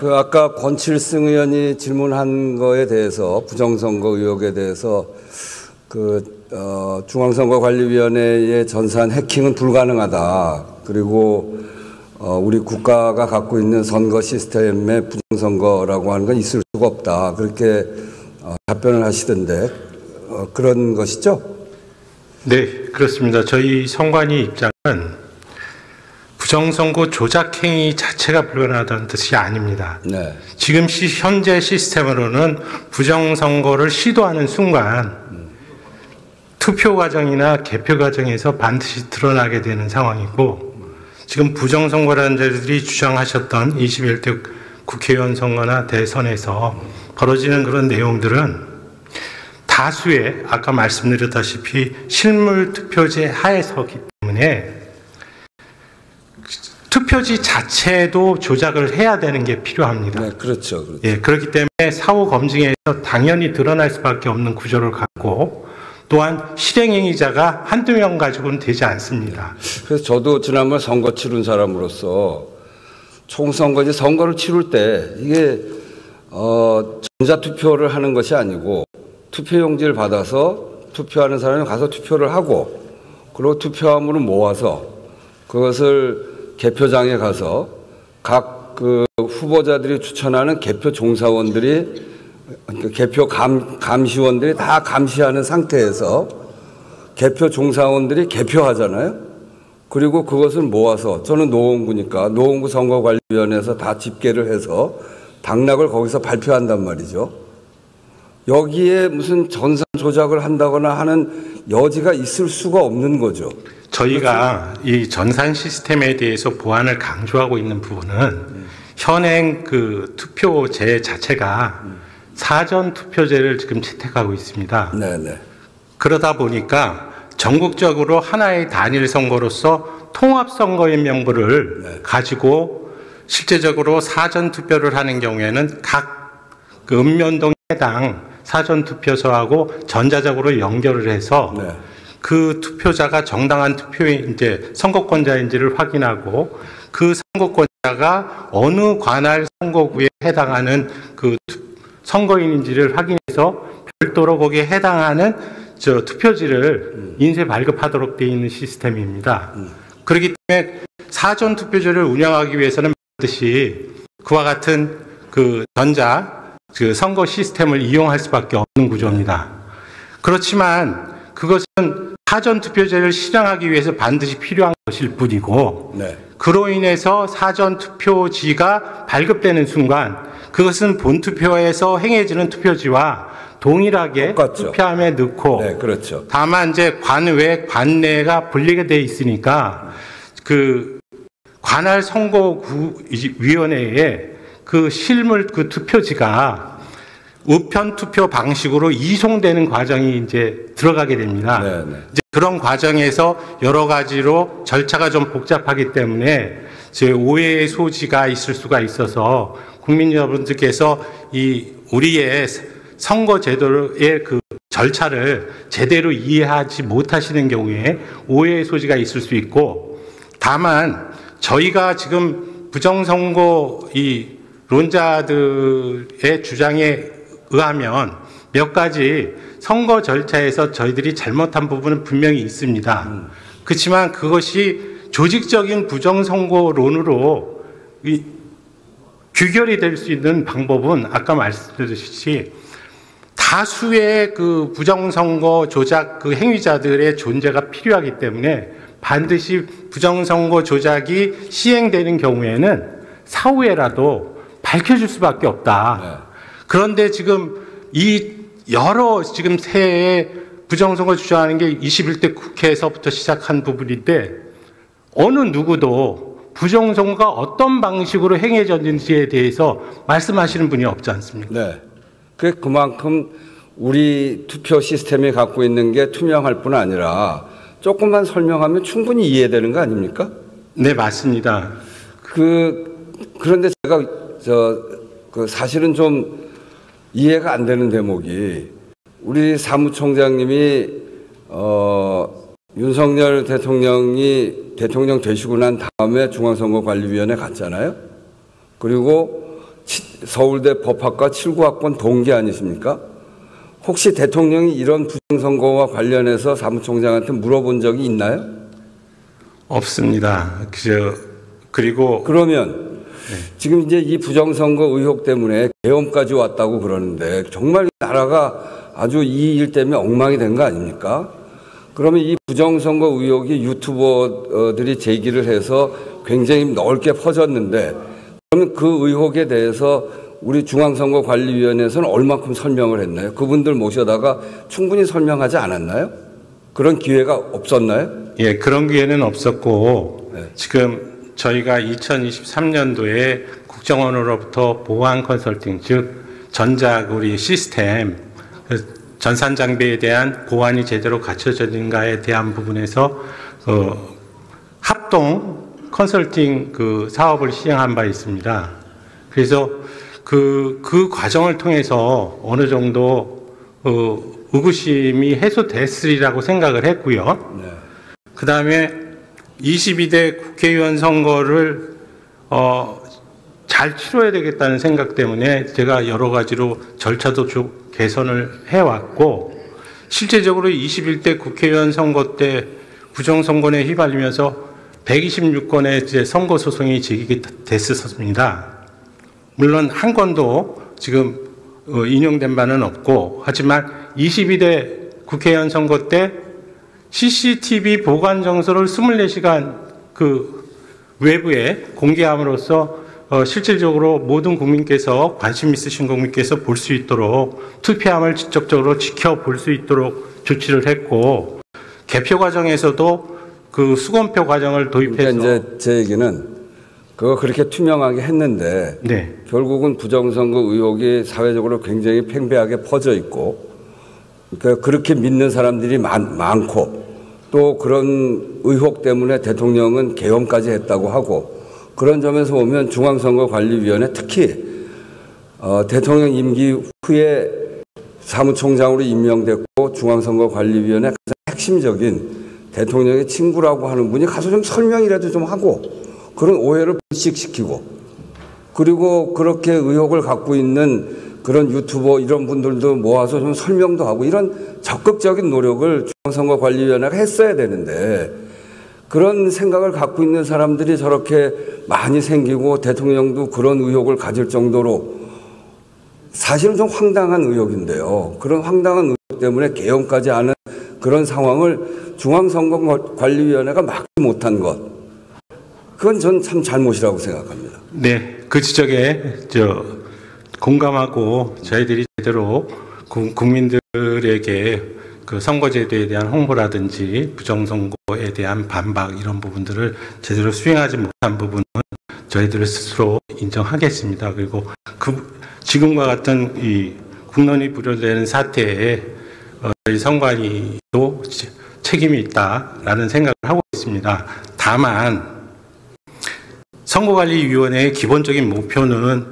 그 아까 권칠승 의원이 질문한 거에 대해서 부정선거 의혹에 대해서 중앙선거관리위원회의 전산 해킹은 불가능하다. 그리고 우리 국가가 갖고 있는 선거 시스템의 부정선거라고 하는 건 있을 수가 없다. 그렇게 답변을 하시던데 그런 것이죠? 네, 그렇습니다. 저희 선관위 입장은 부정선거 조작행위 자체가 불가능하다는 뜻이 아닙니다. 네. 지금 현재 시스템으로는 부정선거를 시도하는 순간 투표 과정이나 개표 과정에서 반드시 드러나게 되는 상황이고, 지금 부정선거라는 자들이 주장하셨던 21대 국회의원 선거나 대선에서 벌어지는 그런 내용들은 다수의 아까 말씀드렸다시피 실물 투표제 하에서기 때문에 투표지 자체도 조작을 해야 되는 게 필요합니다. 네, 그렇죠. 그렇죠. 예, 그렇기 때문에 사후 검증에서 당연히 드러날 수밖에 없는 구조를 갖고, 또한 실행행위자가 한두 명 가지고는 되지 않습니다. 그래서 저도 지난번 선거 치른 사람으로서 총선거지 선거를 치를 때 이게 전자투표를 하는 것이 아니고 투표용지를 받아서 투표하는 사람이 가서 투표를 하고, 그리고 투표함으로 모아서 그것을 개표장에 가서 각 그 후보자들이 추천하는 개표 종사원들이, 개표 감시원들이 다 감시하는 상태에서 개표 종사원들이 개표하잖아요. 그리고 그것을 모아서, 저는 노원구니까 노원구 선거관리위원회에서 다 집계를 해서 당락을 거기서 발표한단 말이죠. 여기에 무슨 전산 조작을 한다거나 하는 여지가 있을 수가 없는 거죠. 저희가 이 전산 시스템에 대해서 보완을 강조하고 있는 부분은 현행 그 투표제 자체가 사전 투표제를 지금 채택하고 있습니다. 네네. 그러다 보니까 전국적으로 하나의 단일 선거로서 통합 선거인 명부를 가지고 실제적으로 사전 투표를 하는 경우에는 각 그 읍면동에 해당 사전 투표소하고 전자적으로 연결을 해서 그 투표자가 정당한 투표인지 선거권자인지를 확인하고, 그 선거권자가 어느 관할 선거구에 해당하는 그 선거인인지를 확인해서 별도로 거기에 해당하는 투표지를 인쇄 발급하도록 되어 있는 시스템입니다. 그렇기 때문에 사전 투표제를 운영하기 위해서는 반드시 그와 같은 그 전자 그 선거 시스템을 이용할 수밖에 없는 구조입니다. 그렇지만 그것은 사전 투표제를 실행하기 위해서 반드시 필요한 것일 뿐이고, 그로 인해서 사전 투표지가 발급되는 순간 그것은 본 투표에서 행해지는 투표지와 동일하게 똑같죠. 투표함에 넣고, 네, 그렇죠. 다만 이제 관외, 관내가 분리가 되어 있으니까 그 관할 선거구위원회에 그 실물 그 투표지가 우편 투표 방식으로 이송되는 과정이 이제 들어가게 됩니다. 이제 그런 과정에서 여러 가지로 절차가 좀 복잡하기 때문에 제 오해의 소지가 있을 수가 있어서 국민 여러분들께서 이 우리의 선거 제도의 그 절차를 제대로 이해하지 못하시는 경우에 오해의 소지가 있을 수 있고, 다만 저희가 지금 부정선거 이 론자들의 주장에 의하면 몇 가지 선거 절차에서 저희들이 잘못한 부분은 분명히 있습니다. 그렇지만 그것이 조직적인 부정선거론으로 규결이 될 수 있는 방법은 아까 말씀드렸듯이 다수의 그 부정선거 조작 그 행위자들의 존재가 필요하기 때문에 반드시 부정선거 조작이 시행되는 경우에는 사후에라도 밝혀질 수밖에 없다. 그런데 지금 이 여러 지금 새해 부정선거 주장하는 게 21대 국회에서부터 시작한 부분인데, 어느 누구도 부정선거가 어떤 방식으로 행해졌는지에 대해서 말씀하시는 분이 없지 않습니까? 네. 그만큼 우리 투표 시스템이 갖고 있는 게 투명할 뿐 아니라 조금만 설명하면 충분히 이해되는 거 아닙니까? 네, 맞습니다. 그런데 제가 사실은 좀 이해가 안 되는 대목이, 우리 사무총장님이 윤석열 대통령이 대통령 되시고 난 다음에 중앙선거관리위원회 갔잖아요. 그리고 서울대 법학과 79학번 동기 아니십니까? 혹시 대통령이 이런 부정선거와 관련해서 사무총장한테 물어본 적이 있나요? 없습니다. 그리고 그러면 지금 이제 이 부정선거 의혹 때문에 계엄까지 왔다고 그러는데 정말 나라가 아주 이 일 때문에 엉망이 된 거 아닙니까? 그러면 이 부정선거 의혹이 유튜버들이 제기를 해서 굉장히 넓게 퍼졌는데 그러면 그 의혹에 대해서 우리 중앙선거관리위원회에서는 얼마큼 설명을 했나요? 그분들 모셔다가 충분히 설명하지 않았나요? 그런 기회가 없었나요? 예, 그런 기회는 없었고 네. 지금 저희가 2023년도에 국정원으로부터 보안 컨설팅, 즉 전작 우리 시스템 전산 장비에 대한 보안이 제대로 갖춰졌는가에 대한 부분에서 합동 컨설팅 그 사업을 시행한 바 있습니다. 그래서 그 과정을 통해서 어느 정도 의구심이 해소됐으리라고 생각을 했고요. 네. 그 다음에 22대 국회의원 선거를 잘 치러야 되겠다는 생각 때문에 제가 여러 가지로 절차도 쭉 개선을 해왔고, 실제적으로 21대 국회의원 선거 때 부정선거에 휘말리면서 126건의 이제 선거 소송이 제기가 됐었습니다. 물론 한 건도 지금 인용된 바는 없고, 하지만 22대 국회의원 선거 때 CCTV 보관 정서를 24시간 그 외부에 공개함으로써 실질적으로 모든 국민께서 관심 있으신 국민께서 볼 수 있도록 투표함을 직접적으로 지켜볼 수 있도록 조치를 했고, 개표 과정에서도 그 수검표 과정을 도입해서 그러니까 이제 제 얘기는 그거 그렇게 투명하게 했는데 네. 결국은 부정선거 의혹이 사회적으로 굉장히 팽배하게 퍼져 있고, 그러니까 그렇게 믿는 사람들이 많고 또 그런 의혹 때문에 대통령은 계엄까지 했다고 하고, 그런 점에서 보면 중앙선거관리위원회 특히 대통령 임기 후에 사무총장으로 임명됐고 중앙선거관리위원회 가장 핵심적인 대통령의 친구라고 하는 분이 가서 좀 설명이라도 좀 하고 그런 오해를 불식시키고, 그리고 그렇게 의혹을 갖고 있는 그런 유튜버 이런 분들도 모아서 좀 설명도 하고 이런 적극적인 노력을 중앙선거관리위원회가 했어야 되는데, 그런 생각을 갖고 있는 사람들이 저렇게 많이 생기고 대통령도 그런 의혹을 가질 정도로 사실은 좀 황당한 의혹인데요. 그런 황당한 의혹 때문에 계엄까지 하는 그런 상황을 중앙선거관리위원회가 막지 못한 것, 그건 전 참 잘못이라고 생각합니다. 네, 그 지적에 공감하고 저희들이 제대로 국민들에게 그 선거제도에 대한 홍보라든지 부정선거에 대한 반박 이런 부분들을 제대로 수행하지 못한 부분은 저희들 스스로 인정하겠습니다. 그리고 지금과 같은 이 국론이 불효되는 사태에 저희 선관위도 책임이 있다라는 생각을 하고 있습니다. 다만 선거관리위원회의 기본적인 목표는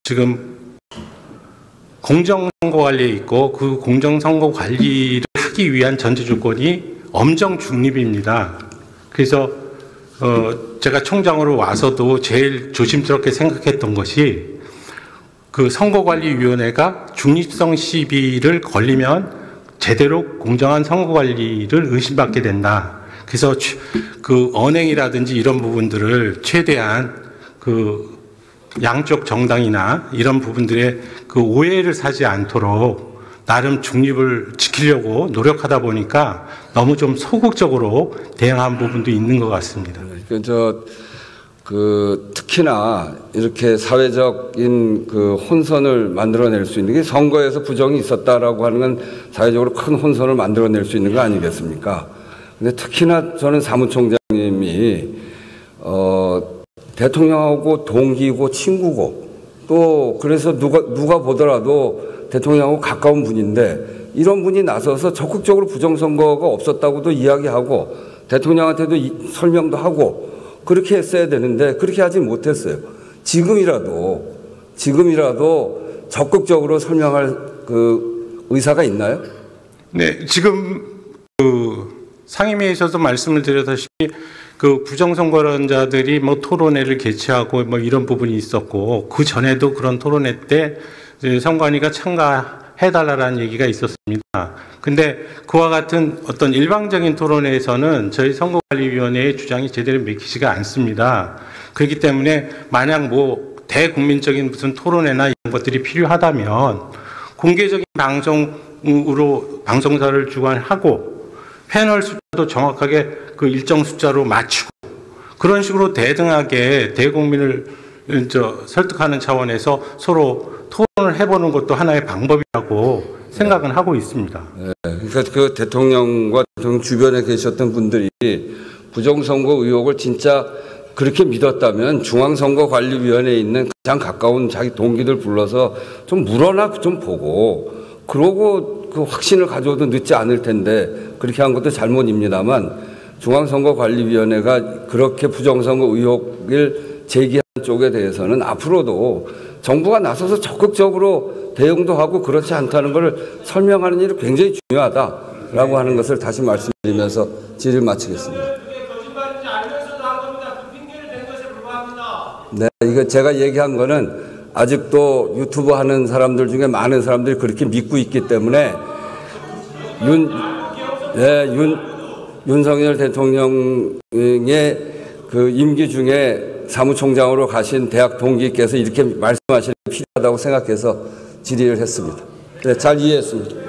지금 공정선거관리에 있고, 그 공정선거관리를 하기 위한 전제 조건이 엄정 중립입니다. 그래서 제가 총장으로 와서도 제일 조심스럽게 생각했던 것이 그 선거관리위원회가 중립성 시비를 걸리면 제대로 공정한 선거관리를 의심받게 된다. 그래서 그 언행이라든지 이런 부분들을 최대한 그 양쪽 정당이나 이런 부분들의 그 오해를 사지 않도록 나름 중립을 지키려고 노력하다 보니까 너무 좀 소극적으로 대응한 부분도 있는 것 같습니다. 특히나 이렇게 사회적인 그 혼선을 만들어낼 수 있는 게 선거에서 부정이 있었다라고 하는 건 사회적으로 큰 혼선을 만들어낼 수 있는 거 아니겠습니까? 근데 특히나 저는 사무총장님이 대통령하고 동기고 친구고 또 그래서 누가 보더라도 대통령하고 가까운 분인데 이런 분이 나서서 적극적으로 부정선거가 없었다고도 이야기하고 대통령한테도 설명도 하고 그렇게 했어야 되는데 그렇게 하지 못했어요. 지금이라도 적극적으로 설명할 그 의사가 있나요? 네, 지금 그 상임위에서도 말씀을 드렸다시피 그 부정선거론자들이 뭐 토론회를 개최하고 뭐 이런 부분이 있었고, 그 전에도 그런 토론회 때 선관위가 참가해달라는 얘기가 있었습니다. 근데 그와 같은 어떤 일방적인 토론회에서는 저희 선거관리위원회의 주장이 제대로 맥히지가 않습니다. 그렇기 때문에 만약 뭐 대국민적인 무슨 토론회나 이런 것들이 필요하다면 공개적인 방송으로 방송사를 주관하고 패널 숫자도 정확하게 그 일정 숫자로 맞추고 그런 식으로 대등하게 대국민을 설득하는 차원에서 서로 토론을 해보는 것도 하나의 방법이라고 생각은 하고 있습니다. 네, 그러니까 그 대통령과 대통령 주변에 계셨던 분들이 부정선거 의혹을 진짜 그렇게 믿었다면 중앙선거관리위원회에 있는 가장 가까운 자기 동기들 불러서 좀 물어나 좀 보고 그러고 그 확신을 가져도 늦지 않을 텐데 그렇게 한 것도 잘못입니다만 중앙선거관리위원회가 그렇게 부정선거 의혹을 제기한 쪽에 대해서는 앞으로도 정부가 나서서 적극적으로 대응도 하고 그렇지 않다는 것을 설명하는 일이 굉장히 중요하다라고 하는 것을 다시 말씀드리면서 질의를 마치겠습니다. 네, 이거 제가 얘기한 거는 아직도 유튜브 하는 사람들 중에 많은 사람들이 그렇게 믿고 있기 때문에 윤석열 대통령의 그 임기 중에 사무총장으로 가신 대학 동기께서 이렇게 말씀하시는 게 필요하다고 생각해서 질의를 했습니다. 네, 잘 이해했습니다.